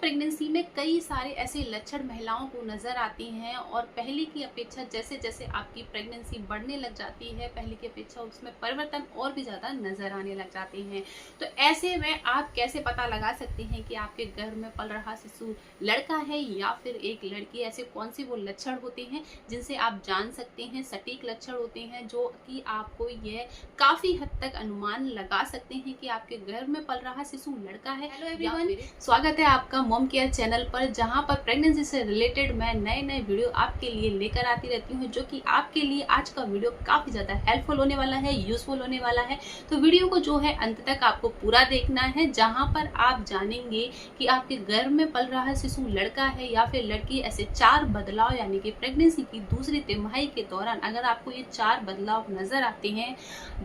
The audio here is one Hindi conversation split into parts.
प्रेगनेंसी में कई सारे ऐसे लक्षण महिलाओं को नज़र आती हैं और पहले की अपेक्षा जैसे जैसे आपकी प्रेगनेंसी बढ़ने लग जाती है, पहले की अपेक्षा उसमें परिवर्तन और भी ज़्यादा नज़र आने लग जाते हैं। तो ऐसे में आप कैसे पता लगा सकते हैं कि आपके गर्भ में पल रहा शिशु लड़का है या फिर एक लड़की? ऐसे कौन से वो लक्षण होते हैं जिनसे आप जान सकते हैं, सटीक लक्षण होते हैं जो कि आपको यह काफ़ी हद तक अनुमान लगा सकते हैं कि आपके गर्भ में पल रहा शिशु लड़का है। हेलो एवरीवन, स्वागत है आपका मॉम केयर चैनल पर, जहां पर प्रेगनेंसी से रिलेटेड मैं नए नए वीडियो आपके लिए लेकर आती रहती हूं, जो कि आपके लिए आज का वीडियो काफ़ी ज़्यादा हेल्पफुल होने वाला है, यूजफुल होने वाला है। तो वीडियो को जो है अंत तक आपको पूरा देखना है, जहां पर आप जानेंगे कि आपके गर्भ में पल रहा शिशु लड़का है या फिर लड़की। ऐसे 4 बदलाव, यानी कि प्रेगनेंसी की दूसरी तिमाही के दौरान अगर आपको ये 4 बदलाव नजर आते हैं,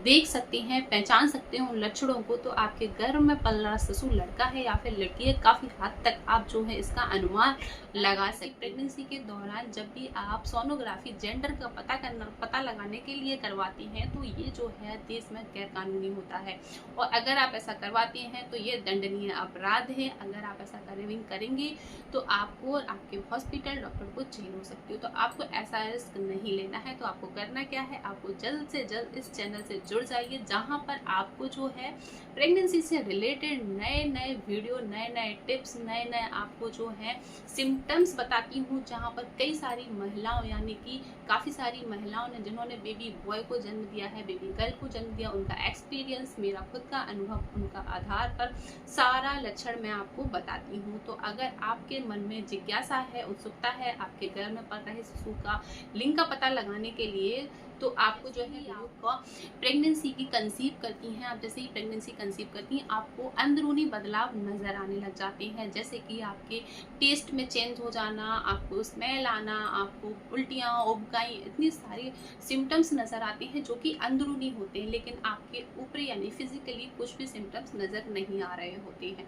देख सकते हैं, पहचान सकते हैं उन लक्षणों को, तो आपके गर्भ में पल रहा शिशु लड़का है या फिर लड़की है। काफ़ी हद तक आप जो है इसका अनुमान लगा सकते। प्रेगनेंसी के दौरान जब भी आप सोनोग्राफी जेंडर का पता लगाने के लिए करवाती हैं, तो ये जो है देश में गैर कानूनी होता है, और अगर आप ऐसा करवाती हैं तो ये दंडनीय अपराध है। अगर आप ऐसा करेंगे तो आपको और आपके हॉस्पिटल डॉक्टर को जेल हो सकती हो। तो आपको ऐसा रिस्क नहीं लेना है। तो आपको करना क्या है, आपको जल्द से जल्द इस चैनल से जुड़ जाइए, जहां पर आपको जो है प्रेगनेंसी से रिलेटेड नए नए वीडियो, नए नए टिप्स, नए नए आपको जो है सिम्टम्स बताती हूँ, जहाँ पर कई सारी महिलाओं, यानी कि काफ़ी सारी महिलाओं ने जिन्होंने बेबी बॉय को जन्म दिया है, बेबी गर्ल को जन्म दिया, उनका एक्सपीरियंस, मेरा खुद का अनुभव, उनका आधार पर सारा लक्षण मैं आपको बताती हूँ। तो अगर आपके मन में जिज्ञासा है, उत्सुकता है आपके गर्भ में पल रहे शिशु का लिंग का पता लगाने के लिए, तो आपको जो है आपको प्रेगनेंसी की कंसीव करती हैं, आप जैसे ही प्रेगनेंसी कंसीव करती हैं आपको अंदरूनी बदलाव नज़र आने लग जाते हैं, जैसे कि आपके टेस्ट में चेंज हो जाना, आपको स्मेल आना, आपको उल्टियाँ, उबकाई, इतनी सारी सिम्टम्स नज़र आते हैं जो कि अंदरूनी होते हैं, लेकिन आपके ऊपरी यानी फिजिकली कुछ भी सिम्टम्स नज़र नहीं आ रहे होते हैं।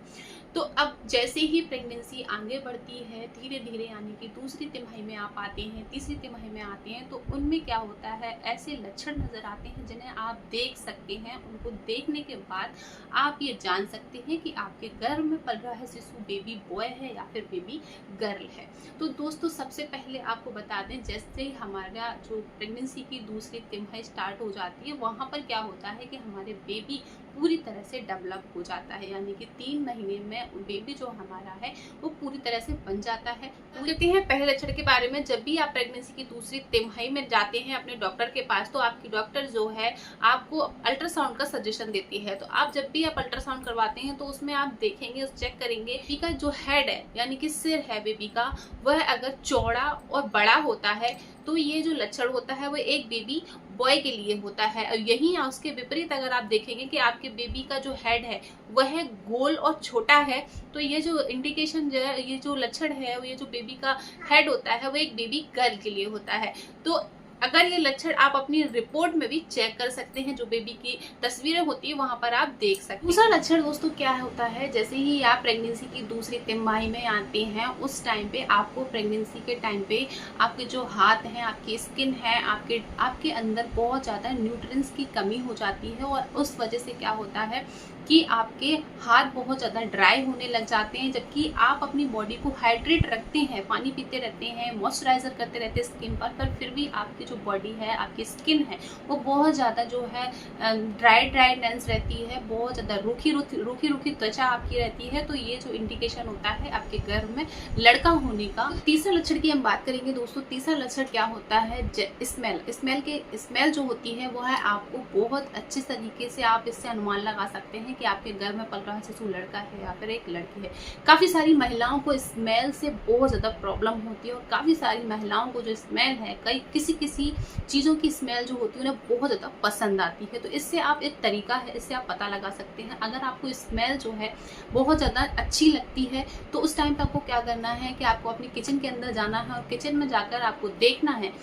तो अब जैसे ही प्रेगनेंसी आगे बढ़ती है धीरे धीरे, यानी कि दूसरी तिमाही में आप आते हैं, तीसरी तिमाही में आते हैं, तो उनमें क्या होता है, ऐसे लक्षण नज़र आते हैं जिन्हें आप देख सकते हैं। उनको देखने के बाद आप ये जान सकते हैं कि आपके गर्भ में पल रहा है शिशु बेबी बॉय है या फिर बेबी गर्ल है। तो दोस्तों, सबसे पहले आपको बता दें, जैसे ही हमारा जो प्रेगनेंसी की दूसरी तिमाही स्टार्ट हो जाती है, वहाँ पर क्या होता है कि हमारे बेबी पूरी तरह से डेवलप हो जाता है, यानी कि 3 महीने में बेबी जो हमारा है वो पूरी तरह से बन जाता है। तो कहते हैं पहले लक्षण के बारे में, जब भी आप प्रेगनेंसी की दूसरी तिमाही में जाते हैं अपने डॉक्टर के पास, तो आपकी डॉक्टर जो है आपको अल्ट्रासाउंड का सजेशन देती है। तो आप जब भी आप अल्ट्रासाउंड करवाते हैं तो उसमें आप देखेंगे, चेक करेंगे बेबी का जो हेड है, यानी कि सिर है बेबी का, वह अगर चौड़ा और बड़ा होता है तो ये जो लक्षण होता है वो एक बेबी बॉय के लिए होता है। और यहीं उसके विपरीत अगर आप देखेंगे कि आपके बेबी का जो हेड है वह गोल और छोटा है, तो ये जो इंडिकेशन जो है, ये जो लक्षण है, ये जो बेबी का हेड होता है वो एक बेबी गर्ल के लिए होता है। तो अगर ये लक्षण आप अपनी रिपोर्ट में भी चेक कर सकते हैं, जो बेबी की तस्वीरें होती है वहां पर आप देख सकते हैं। दूसरा लक्षण दोस्तों क्या होता है, जैसे ही आप प्रेगनेंसी की दूसरी तिमाही में आते हैं, उस टाइम पे आपको प्रेगनेंसी के टाइम पे आपके जो हाथ हैं, आपकी स्किन है, आपके अंदर बहुत ज़्यादा न्यूट्रिएंट्स की कमी हो जाती है, और उस वजह से क्या होता है कि आपके हाथ बहुत ज़्यादा ड्राई होने लग जाते हैं। जबकि आप अपनी बॉडी को हाइड्रेट रखते हैं, पानी पीते रहते हैं, मॉइस्चराइजर करते रहते हैं स्किन पर फिर भी आपकी जो बॉडी है, आपकी स्किन है, वो बहुत ज़्यादा जो है ड्राईनेस रहती है, बहुत ज़्यादा रूखी त्वचा आपकी रहती है। तो ये जो इंडिकेशन होता है आपके गर्भ में लड़का होने का। तीसरा लक्षण की हम बात करेंगे दोस्तों। तीसरा लक्षण क्या होता है, स्मेल जो होती है वो है, आपको बहुत अच्छे तरीके से आप इससे अनुमान लगा सकते हैं कि आपके गर्भ में पल रहा शिशु लड़का है या फिर एक लड़की है। काफ़ी सारी महिलाओं को स्मेल से बहुत ज़्यादा प्रॉब्लम होती है, और काफ़ी सारी महिलाओं को जो स्मेल है, किसी चीज़ों की स्मेल जो होती है उन्हें बहुत ज़्यादा पसंद आती है। तो इससे आप, एक तरीका है, इससे आप पता लगा सकते हैं। अगर आपको स्मेल जो है बहुत ज़्यादा अच्छी लगती है, तो उस टाइम पर आपको क्या करना है कि आपको अपनी किचन के अंदर जाना है, और किचन में जाकर आपको देखना है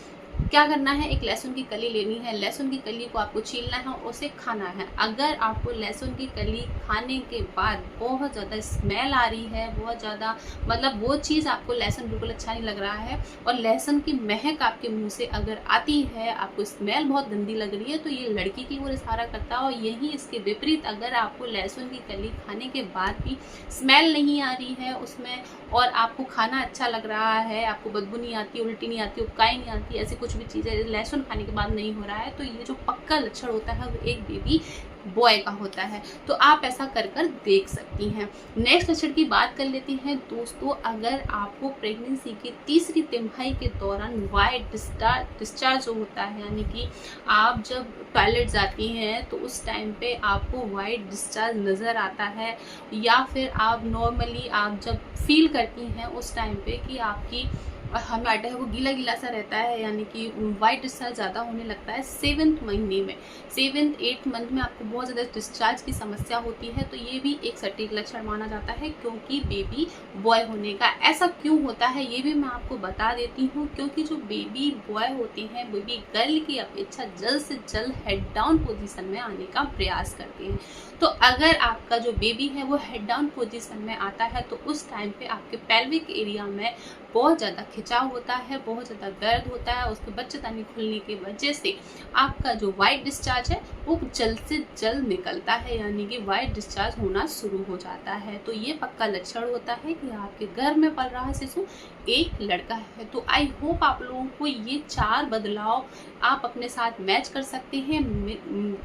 क्या करना है, एक लहसुन की कली लेनी है। लहसुन की कली को आपको छीलना है और उसे खाना है। अगर आपको लहसुन की कली खाने के बाद बहुत ज़्यादा स्मेल आ रही है, बहुत ज़्यादा मतलब वो चीज़ आपको लहसुन बिल्कुल अच्छा नहीं लग रहा है और लहसुन की महक आपके मुंह से अगर आती है, आपको स्मेल बहुत गंदी लग रही है, तो ये लड़की की ओर इशारा करता है। और यही इसके विपरीत अगर आपको लहसुन की कली खाने के बाद भी स्मेल नहीं आ रही है उसमें और आपको खाना अच्छा लग रहा है, आपको बदबू नहीं आती, उल्टी नहीं आती, उबकाई नहीं आती, ऐसी कुछ भी चीज़ें लहसुन खाने के बाद नहीं हो रहा है, तो ये जो पक्का लक्षण होता है वो एक बेबी बॉय का होता है। तो आप ऐसा कर कर देख सकती हैं। नेक्स्ट लक्षण की बात कर लेते हैं दोस्तों। अगर आपको प्रेगनेंसी की तीसरी तिमाही के दौरान वाइट डिस्चार्ज जो होता है, यानी कि आप जब टॉयलेट जाती हैं तो उस टाइम पे आपको वाइट डिस्चार्ज नज़र आता है, या फिर आप नॉर्मली आप जब फील करती हैं उस टाइम पे कि आपकी हमें है वो गीला गीला सा रहता है, यानी कि वाइट डिस्चार्ज ज़्यादा होने लगता है 7th महीने में, 7th 8th मंथ में आपको बहुत ज़्यादा डिस्चार्ज की समस्या होती है, तो ये भी एक सटीक लक्षण माना जाता है क्योंकि बेबी बॉय होने का। ऐसा क्यों होता है ये भी मैं आपको बता देती हूँ, क्योंकि जो बेबी बॉय होते हैं बेबी गर्ल की अपेक्षा जल्द से जल्द हेड डाउन पोजीशन में आने का प्रयास करते हैं। तो अगर आपका जो बेबी है वो हेड डाउन पोजीशन में आता है तो उस टाइम पे आपके पेल्विक एरिया में बहुत ज़्यादा खिंचाव होता है, बहुत ज़्यादा दर्द होता है। उसके बच्चेदानी खुलने की वजह से आपका जो वाइट डिस्चार्ज है वो जल्द से जल्द निकलता है, यानी कि वाइट डिस्चार्ज होना शुरू हो जाता है। तो ये पक्का लक्षण होता है कि आपके घर में पल रहा शिशु एक लड़का है। तो आई होप आप लोगों को ये 4 बदलाव आप अपने साथ मैच कर सकते हैं,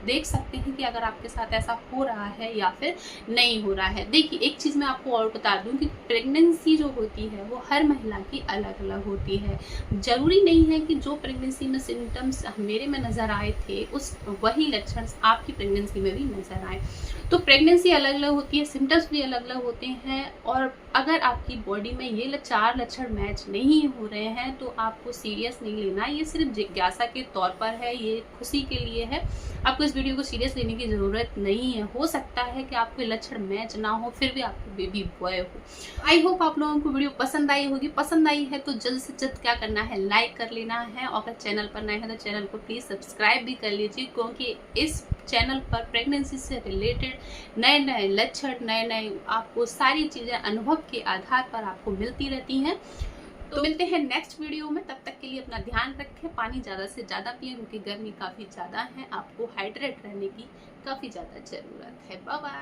देख सकते हैं कि अगर आपके साथ ऐसा हो रहा है या फिर नहीं हो रहा है। देखिए एक चीज़ मैं आपको और बता दूं कि प्रेगनेंसी जो होती है वो हर महिला की अलग अलग होती है। जरूरी नहीं है कि जो प्रेगनेंसी में सिम्टम्स मेरे में नज़र आए थे उस वही लक्षण आपकी प्रेगनेंसी में भी नज़र आए। तो प्रेगनेंसी अलग अलग होती है, सिम्टम्स भी अलग अलग होते हैं। और अगर आपकी बॉडी में ये 4 लक्षण मैच नहीं हो रहे हैं तो आपको सीरियस नहीं लेना, ये सिर्फ जिज्ञासा के तौर पर है, ये खुशी के लिए है। आपको इस वीडियो को सीरियस लेने की ज़रूरत नहीं है। हो सकता है कि आपके लक्षण मैच ना हो फिर भी आपको बेबी बॉय हो। आई होप आप लोगों को वीडियो पसंद आई होगी। पसंद आई है तो जल्द से जल्द क्या करना है, लाइक कर लेना है, और अगर चैनल पर नए हैं तो चैनल को प्लीज़ सब्सक्राइब भी कर लीजिए, क्योंकि इस चैनल पर प्रेगनेंसी से रिलेटेड नए नए लक्षण, नए नए आपको सारी चीज़ें अनुभव के आधार पर आपको मिलती रहती हैं। तो मिलते हैं नेक्स्ट वीडियो में, तब तक के लिए अपना ध्यान रखें, पानी ज़्यादा से ज़्यादा पिएं क्योंकि गर्मी काफ़ी ज़्यादा है, आपको हाइड्रेट रहने की काफ़ी ज़्यादा ज़रूरत है। Bye bye.